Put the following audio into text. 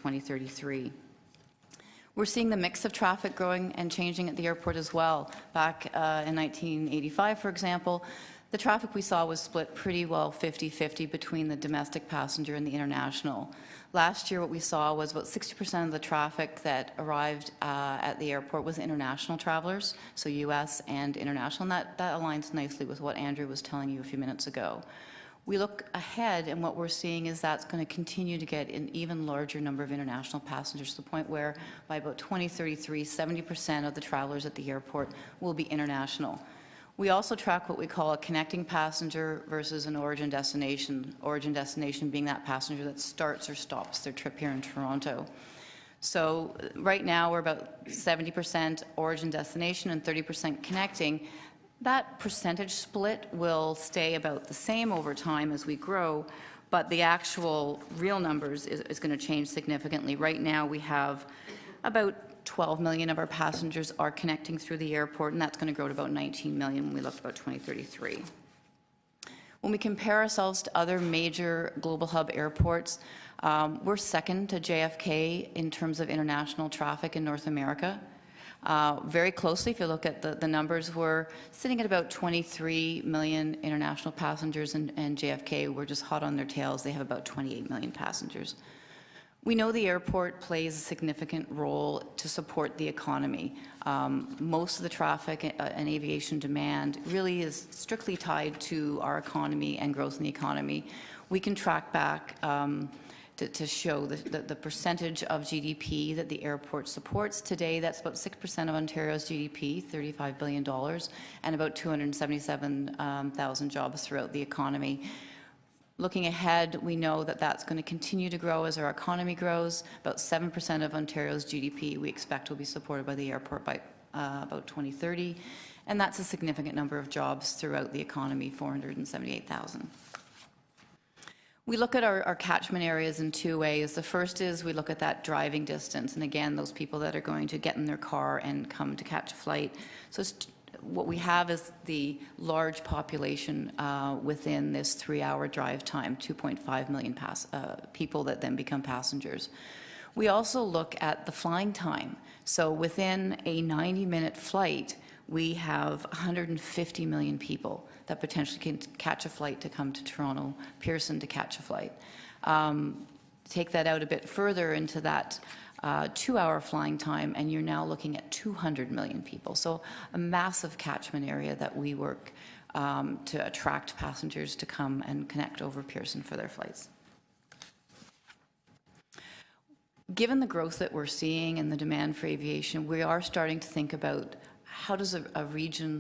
2033. We're seeing the mix of traffic growing and changing at the airport as well. Back in 1985, for example, the traffic we saw was split pretty well 50-50 between the domestic passenger and the international. Last year, what we saw was about 60% of the traffic that arrived at the airport was international travelers, so U.S. and international, and that aligns nicely with what Andrew was telling you a few minutes ago. We look ahead, and what we're seeing is that's going to continue to get an even larger number of international passengers, to the point where by about 2033, 70% of the travelers at the airport will be international. We also track what we call a connecting passenger versus an origin destination. Origin destination being that passenger that starts or stops their trip here in Toronto. So right now we're about 70% origin destination and 30% connecting. That percentage split will stay about the same over time as we grow, but the actual real numbers is going to change significantly. Right now we have about 12 million of our passengers are connecting through the airport, and that's going to grow to about 19 million when we look about 2033. When we compare ourselves to other major global hub airports, we're second to JFK in terms of international traffic in North America. Very closely, if you look at the numbers, we're sitting at about 23 million international passengers, and JFK, we're just hot on their tails. They have about 28 million passengers. We know the airport plays a significant role to support the economy. Most of the traffic and aviation demand really is strictly tied to our economy and growth in the economy. We can track back to show the percentage of GDP that the airport supports. Today, that's about 6% of Ontario's GDP, $35 billion, and about 277,000 jobs throughout the economy. Looking ahead, we know that that's going to continue to grow as our economy grows. About 7% of Ontario's GDP we expect will be supported by the airport by about 2030, and that's a significant number of jobs throughout the economy, 478,000. We look at our catchment areas in two ways. The first is we look at that driving distance, and again, those people that are going to get in their car and come to catch a flight. So what we have is the large population within this 3-hour drive time, 2.5 million people that then become passengers. We also look at the flying time. So within a 90-minute flight, we have 150 million people that potentially can catch a flight to come to Toronto Pearson to catch a flight. Take that out a bit further into that 2-hour flying time, and you're now looking at 200 million people. So a massive catchment area that we work to attract passengers to come and connect over Pearson for their flights. Given the growth that we're seeing and the demand for aviation, we are starting to think about how does a region